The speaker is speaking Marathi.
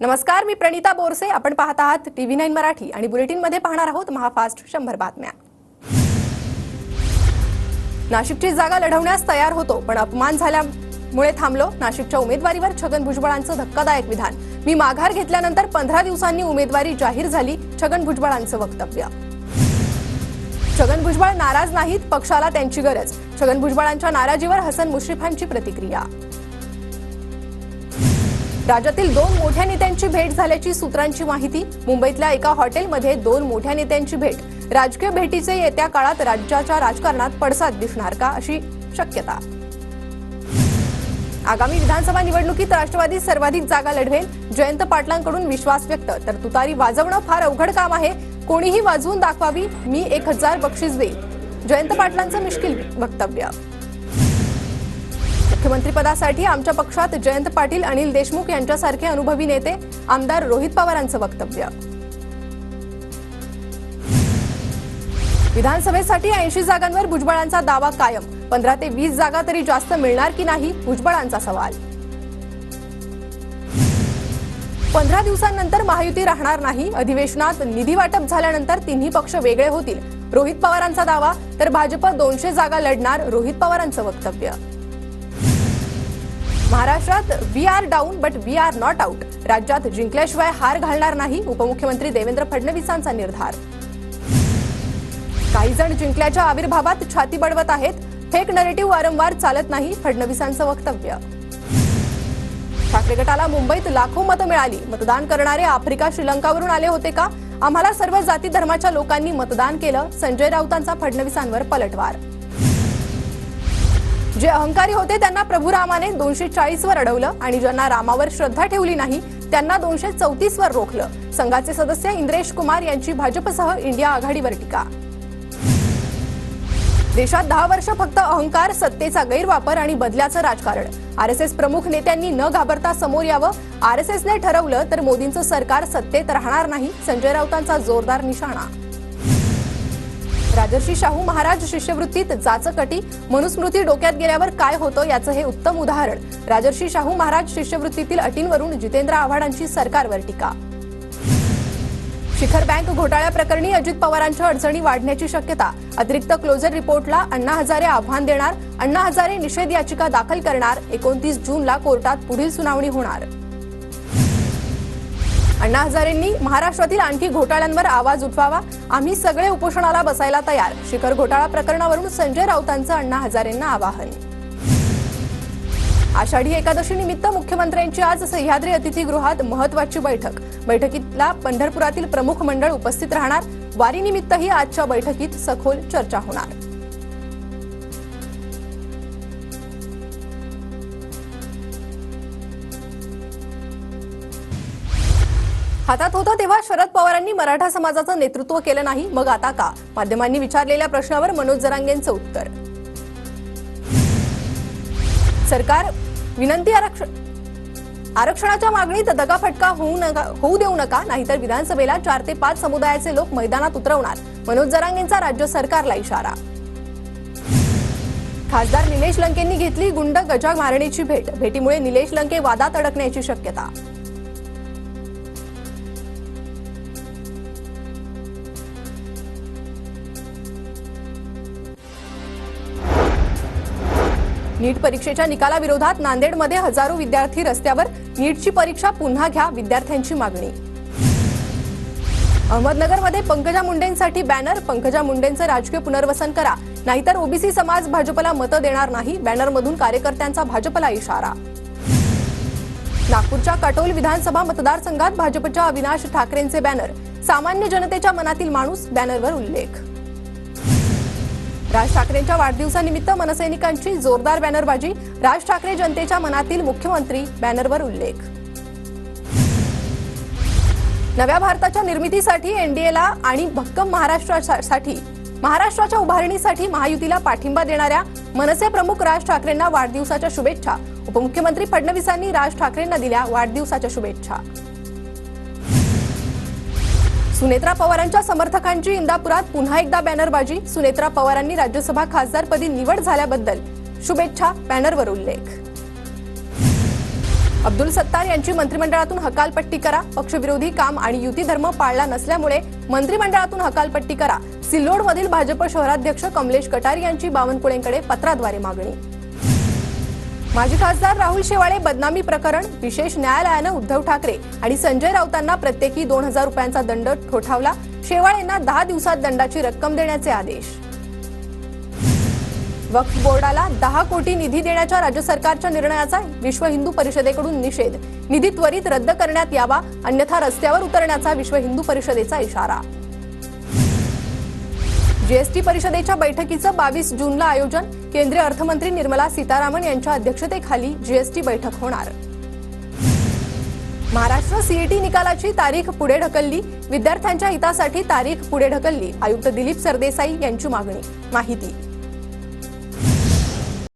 नमस्कार, मी प्रणिता बोरसे. आपण पाहत आहात TV9 मराठी आणि बुलेटिन मध्ये पाहणार आहोत महाफास्ट 100 बातम्या. नाशिकची जागा लढवण्यास तयार होतो, पण अपमान झाल्यामुळे थांबलो. नाशिकच्या उमेदवारीवर छगन भुजबळांचं धक्कादायक विधान. मी माघार घेतल्यानंतर 15 दिवसांनी उमेदवारी जाहीर झाली. छगन भुजबळांचं वक्तव्य. छगन भुजबळ नाराज नाहीत, पक्षाला त्यांची गरज. छगन भुजबळांच्या नाराजीवर हसन मुश्रीफांची प्रतिक्रिया. राज्यातील 2 मोठ्या नेत्यांची भेट झाल्याची सूत्रांची माहिती. मुंबईतल्या एका हॉटेलमध्ये 2 मोठ्या नेत्यांची भेट. राजकीय भेटीचे येत्या काळात राज्याच्या राजकारणात पडसाद दिसणार का, अशी शक्यता. आगामी विधानसभा निवडणुकीत राष्ट्रवादी सर्वाधिक जागा लढवेल. जयंत पाटलांकडून विश्वास व्यक्त. तर तुतारी वाजवणं फार अवघड काम आहे, कोणीही वाजवून दाखवावी, मी 1000 बक्षीस देईल. जयंत पाटलांचं मिश्किल वक्तव्य. मुख्यमंत्रीपदासाठी आमच्या पक्षात जयंत पाटील, अनिल देशमुख यांच्यासारखे अनुभवी नेते. आमदार रोहित पवारांचं वक्तव्य. विधानसभेसाठी 80 जागांवर भुजबळांचा दावा कायम. 15 ते 20 जागा तरी जास्त मिळणार की नाही, भुजबळांचा सवाल. 15 दिवसांनंतर महायुती राहणार नाही. अधिवेशनात निधी वाटप झाल्यानंतर तिन्ही पक्ष वेगळे होतील, रोहित पवारांचा दावा. तर भाजप 200 जागा लढणार, रोहित पवारांचं वक्तव्य. महाराष्ट्रात we are down but we are not out. राज्यात जिंकल्याशिवाय हार घालणार नाही, उपमुख्यमंत्री देवेंद्र फडणवीसांचा निर्धार. काही जण जिंकल्याच्या आविर्भावात छाती बडवत आहेत. फेक नरेटिव्ह वारंवार चालत नाही, फडणवीसांचं वक्तव्य. ठाकरे गटाला मुंबईत लाखो मतं मिळाली. मतदान करणारे आफ्रिका, श्रीलंकावरून आले होते का? आम्हाला सर्व जाती धर्माच्या लोकांनी मतदान केलं. संजय राऊतांचा फडणवीसांवर पलटवार. जे अहंकारी होते त्यांना प्रभू रामाने 240 वर अडवलं आणि ज्यांना रामावर श्रद्धा ठेवली नाही त्यांना 234 वर रोखलं. संघाचे सदस्य इंद्रेश कुमार यांची भाजपसह इंडिया आघाडीवर टीका. देशात 10 वर्ष फक्त अहंकार, सत्तेचा गैरवापर आणि बदल्याचं राजकारण. आरएसएस प्रमुख नेत्यांनी न घाबरता समोर यावं. आरएसएसने ठरवलं तर मोदींचं सरकार सत्तेत राहणार नाही, संजय राऊतांचा जोरदार निशाणा. राजर्षी शाहू महाराज शिष्यवृत्तीत जाचकटी. मनुस्मृती डोक्यात गेल्यावर काय होतं याचं हे उत्तम उदाहरण. राजर्षी शाहू महाराज शिष्यवृत्तीतील अटींवरून जितेंद्र आव्हाडांची सरकारवर टीका. शिखर बँक घोटाळ्याप्रकरणी अजित पवारांच्या अडचणी वाढण्याची शक्यता. अतिरिक्त क्लोजर रिपोर्टला अण्णा हजारे आव्हान देणार. अण्णा हजारे निषेध याचिका दाखल करणार. 29 जूनला कोर्टात पुढील सुनावणी होणार. अण्णा हजारेंनी महाराष्ट्रातील आणखी घोटाळ्यांवर आवाज उठवावा. आम्ही सगळे उपोषणाला बसायला तयार. शिखर घोटाळा प्रकरणावरून संजय राऊतांचं अण्णा हजारेंना आवाहन. आषाढी एकादशी निमित्त मुख्यमंत्र्यांची आज सह्याद्री अतिथीगृहात महत्वाची बैठक. बैठकीला पंढरपुरातील प्रमुख मंडळ उपस्थित राहणार. वारीनिमित्तही आजच्या बैठकीत सखोल चर्चा होणार. हातात होतं तेव्हा शरद पवारांनी मराठा समाजाचं नेतृत्व केलं नाही, मग आता का? माध्यमांनी विचारलेल्या प्रश्नावर मनोज जरांगेंचं उत्तर. सरकार विनंती आरक्षणाच्या मागणीत दगाफटका होऊ देऊ नका, नाहीतर विधानसभेला 4 ते 5 समुदायाचे लोक मैदानात उतरवणार. मनोज जरांगेंचा राज्य सरकारला इशारा. खासदार निलेश लंकेंनी घेतली गुंड गजा मारणेची भेट. भेटीमुळे निलेश लंके वादात अडकण्याची शक्यता. नीट परीक्षेच्या निकालाविरोधात नांदेडमध्ये हजारो विद्यार्थी रस्त्यावर. नीटची परीक्षा पुन्हा घ्या, विद्यार्थ्यांची मागणी. अहमदनगरमध्ये पंकजा मुंडेंसाठी बॅनर. पंकजा मुंडेंचं राजकीय पुनर्वसन करा, नाहीतर ओबीसी समाज भाजपला मतं देणार नाही. बॅनरमधून कार्यकर्त्यांचा भाजपला इशारा. नागपूरच्या काटोल विधानसभा मतदारसंघात भाजपच्या अविनाश ठाकरेंचे बॅनर. सामान्य जनतेच्या मनातील माणूस, बॅनरवर उल्लेख. राज ठाकरेंच्या वाढदिवसानिमित्त मनसैनिकांची जोरदार बॅनरबाजी. राज ठाकरे जनतेच्या मनातील मुख्यमंत्री, बॅनरवर उल्लेख. नव्या भारताच्या निर्मितीसाठी एनडीएला आणि भक्कम महाराष्ट्राच्या उभारणीसाठी महायुतीला पाठिंबा देणाऱ्या मनसे प्रमुख राज ठाकरेंना वाढदिवसाच्या शुभेच्छा. उपमुख्यमंत्री फडणवीसांनी राज ठाकरेंना दिल्या वाढदिवसाच्या शुभेच्छा. सुनेत्रा पवारांच्या समर्थकांची इंदापुरात पुन्हा एकदा बॅनरबाजी. सुनेत्रा पवारांनी राज्यसभा खासदारपदी निवड झाल्याबद्दल शुभेच्छा, बॅनरवर उल्लेख. अब्दुल सत्तार यांची मंत्रिमंडळातून हकालपट्टी करा. पक्षविरोधी काम आणि युती धर्म पाळला नसल्यामुळे मंत्रिमंडळातून हकालपट्टी करा. सिल्लोडमधील भाजप शहराध्यक्ष कमलेश कटारी यांची बावनकुळेंकडे पत्राद्वारे मागणी. माजी खासदार राहुल शेवाळे बदनामी प्रकरण. विशेष न्यायालयानं उद्धव ठाकरे आणि संजय राऊतांना प्रत्येकी 2,000 रुपयांचा दंड ठोठावला. शेवाळेंना 10 दिवसात दंडाची रक्कम देण्याचे आदेश. वक्फ बोर्डाला 10 कोटी निधी देण्याच्या राज्य सरकारच्या निर्णयाचा विश्व हिंदू परिषदेकडून निषेध. निधी त्वरित रद्द करण्यात यावा, अन्यथा रस्त्यावर उतरण्याचा विश्व हिंदू परिषदेचा इशारा. जीएसटी परिषदेच्या बैठकीचं 22 जूनला आयोजन. केंद्रीय अर्थमंत्री निर्मला सीतारामन यांच्या अध्यक्षतेखाली जीएसटी बैठक होणार. महाराष्ट्र सीईटी निकालाची तारीख पुढे ढकलली. विद्यार्थ्यांच्या हितासाठी तारीख पुढे ढकलली. आयुक्त दिलीप सरदेसाई यांची मागणी. माहिती